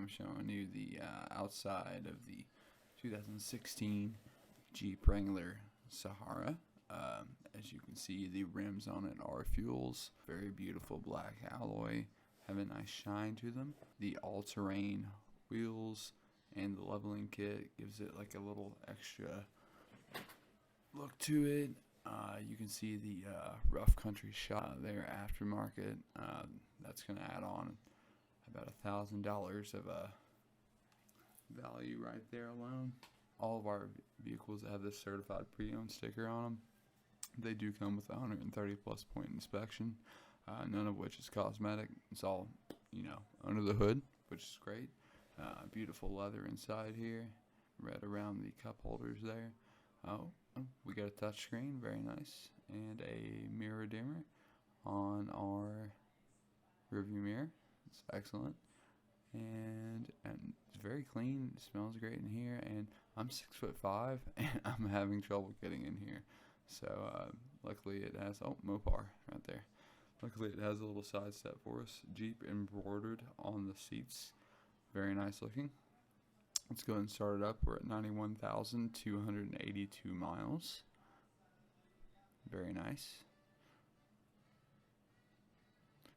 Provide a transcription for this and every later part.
I'm showing you the outside of the 2016 Jeep Wrangler Sahara. As you can see, the rims on it are Fuels. Very beautiful black alloy. Have a nice shine to them. The all-terrain wheels and the leveling kit gives it like a little extra look to it. You can see the rough country shop there, aftermarket. That's going to add on about $1,000 of value right there alone. All of our vehicles have this certified pre-owned sticker on them. They do come with a 130 plus point inspection, none of which is cosmetic. It's all, under the hood, which is great. Beautiful leather inside here, red around the cup holders there. We got a touch screen, very nice, and a mirror dimmer on our rearview mirror. It's excellent, and it's very clean. It smells great in here, and I'm 6'5", and I'm having trouble getting in here. So luckily it has Mopar right there. Luckily it has a little side step for us. Jeep embroidered on the seats, very nice looking. Let's go ahead and start it up. We're at 91,282 miles. Very nice.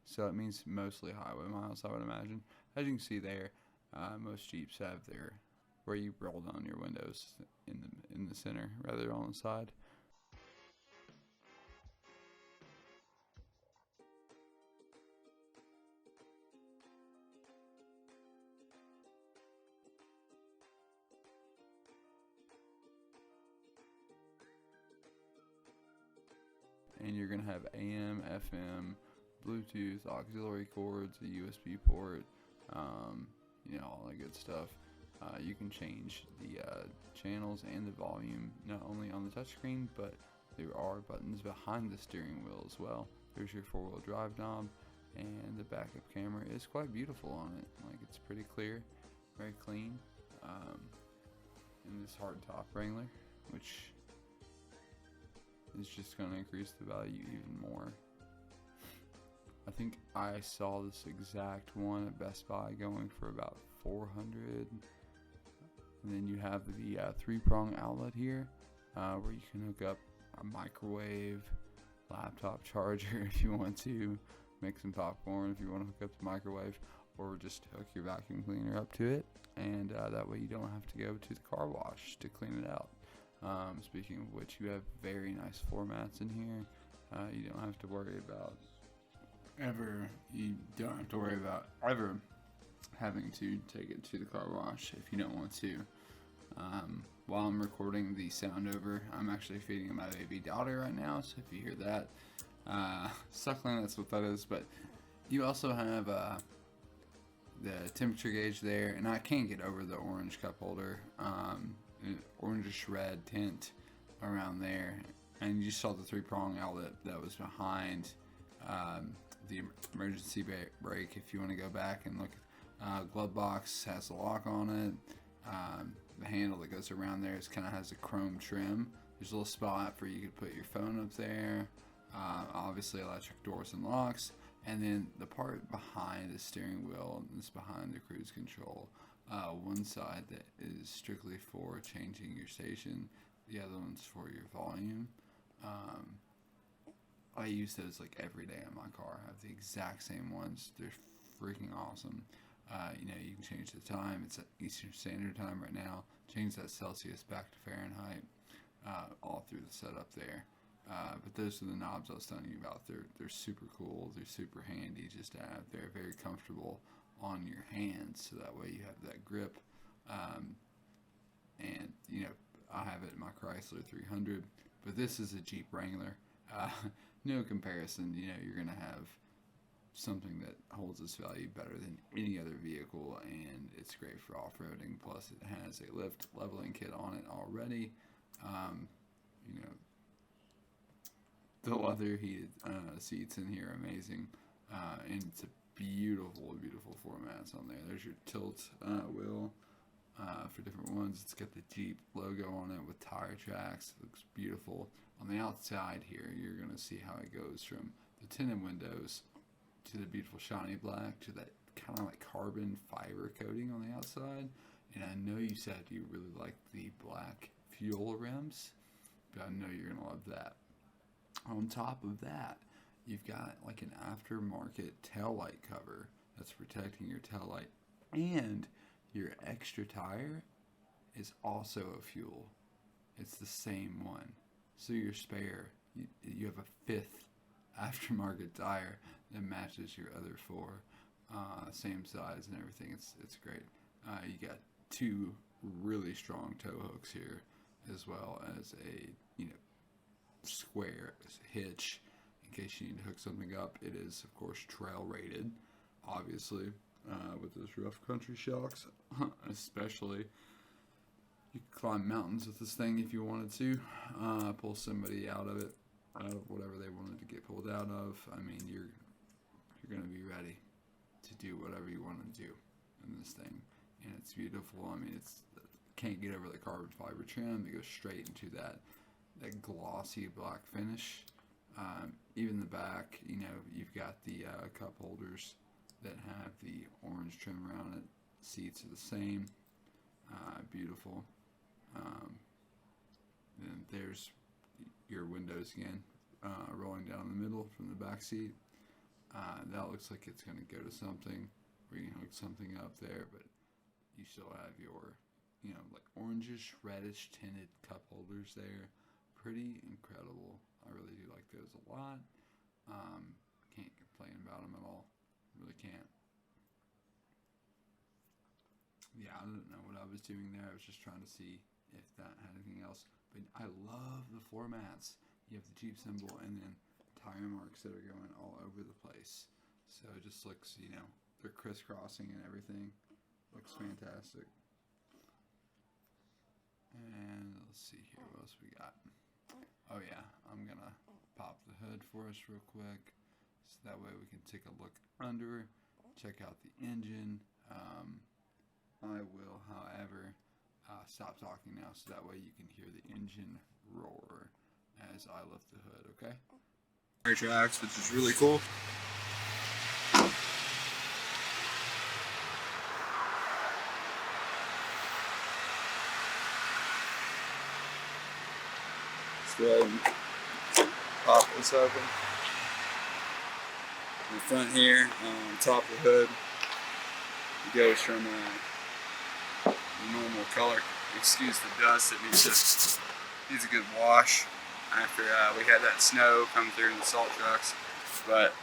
So it means mostly highway miles, I would imagine. As you can see there, most Jeeps have their where you roll down your windows in the center rather than on the side. And you're going to have AM, FM, Bluetooth, auxiliary cords, a USB port, all that good stuff. You can change the channels and the volume not only on the touchscreen, but there are buttons behind the steering wheel as well. There's your four-wheel drive knob, and the backup camera is quite beautiful on it. Like, it's pretty clear, very clean. In this hardtop Wrangler, which is just going to increase the value even more. I think I saw this exact one at Best Buy going for about $400. And then you have the 3-prong outlet here, where you can hook up a microwave, laptop charger if you want to, make some popcorn if you want to hook up the microwave, or just hook your vacuum cleaner up to it, and that way you don't have to go to the car wash to clean it out. Speaking of which, you have very nice floor mats in here. You don't have to worry about ever having to take it to the car wash if you don't want to. While I'm recording the sound over, I'm actually feeding my baby daughter right now, so if you hear that suckling, that's what that is. But you also have the temperature gauge there, and I can't get over the orange cup holder. Orangish red tint around there, and you saw the 3-prong outlet that was behind the emergency brake. If you want to go back and look, glove box has a lock on it. The handle that goes around there kind of has a chrome trim. There's a little spot where you could put your phone up there. Obviously electric doors and locks, and then the part behind the steering wheel is behind the cruise control. One side that is strictly for changing your station, the other one's for your volume. I use those like every day in my car. I have the exact same ones. They're freaking awesome. You can change the time. It's at Eastern Standard Time right now. Change that Celsius back to Fahrenheit, all through the setup there. But those are the knobs I was telling you about. They're super cool. They're super handy just to have. They're very comfortable on your hands, so that way you have that grip. And I have it in my Chrysler 300, but this is a Jeep Wrangler. No comparison. You're gonna have something that holds its value better than any other vehicle, and it's great for off-roading. Plus it has a lift leveling kit on it already. The leather heated seats in here are amazing, and it's a beautiful formats on there. There's your tilt wheel for different ones. It's got the Jeep logo on it with tire tracks. It looks beautiful. On the outside here, you're going to see how it goes from the tinted windows to the beautiful shiny black to that kind of like carbon fiber coating on the outside. And I know you said you really like the black fuel rims, but I know you're gonna love that. On top of that, you've got like an aftermarket taillight cover that's protecting your taillight, and your extra tire is also a fuel. It's the same one. So your spare, you have a 5th aftermarket tire that matches your other 4, same size and everything. It's great. You got 2 really strong tow hooks here, as well as a square hitch in case you need to hook something up. It is of course trail rated, obviously, with those rough country shocks. Especially, you could climb mountains with this thing if you wanted to, pull somebody out of whatever they wanted to get pulled out of. I mean, you're going to be ready to do whatever you want to do in this thing, and it's beautiful. I mean, it's can't get over the carbon fiber trim. It goes straight into that glossy black finish. Even the back, you've got the cup holders that have the orange trim around it. Seats are the same. Beautiful. Then there's your windows again, rolling down the middle from the back seat. That looks like it's going to go to something where you can hook something up there, but you still have your, like orangish, reddish tinted cup holders there. Pretty incredible. I really do like those a lot. Can't complain about them at all. Really can't. Yeah, I don't know what I was doing there. I was just trying to see if that had anything else. But I love the floor mats. You have the Jeep symbol and then tire marks that are going all over the place. So it just looks, they're crisscrossing and everything. Looks fantastic. And let's see here, what else we got? Oh yeah, I'm gonna pop the hood for us real quick, so that way we can take a look under, check out the engine. I will, however, stop talking now, so that way you can hear the engine roar as I lift the hood, okay? Tire tracks, which is really cool. Go ahead and pop this open. In the front here, on top of the hood, it goes from a normal color. Excuse the dust, it needs a good wash after we had that snow come through in the salt trucks. But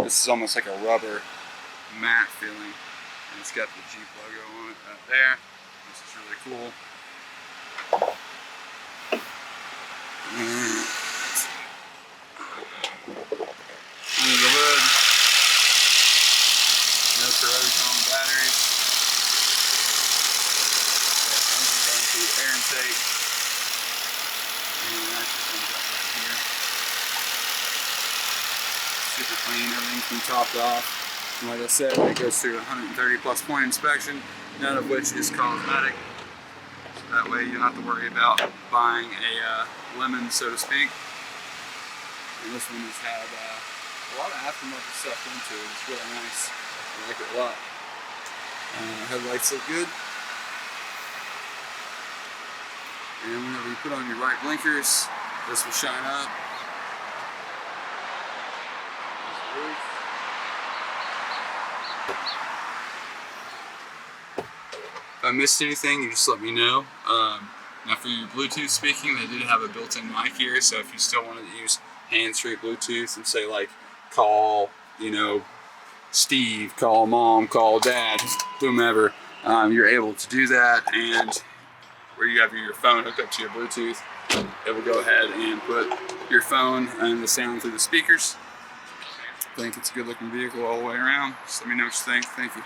this is almost like a rubber matte feeling, and it's got the Jeep logo on it right there, which is really cool. Under the hood, no corrosion on the batteries. That engine going through air intake, and that just comes up right here. Super clean, everything's been topped off. And like I said, it goes through a 130 plus point inspection, none of which is cosmetic. That way you don't have to worry about buying a lemon, so to speak. And this one has had a lot of aftermarket stuff into it. It's really nice. I like it a lot. Headlights look good. And whenever you put on your right blinkers, this will shine up. If I missed anything, you just let me know. Now for your Bluetooth speaking, they did have a built-in mic here, so if you still wanted to use hands-free Bluetooth and say like, call, Steve, call mom, call dad, whomever, you're able to do that. And where you have your phone hooked up to your Bluetooth, it will go ahead and put your phone and the sound through the speakers. I think it's a good looking vehicle all the way around. Just let me know what you think. Thank you.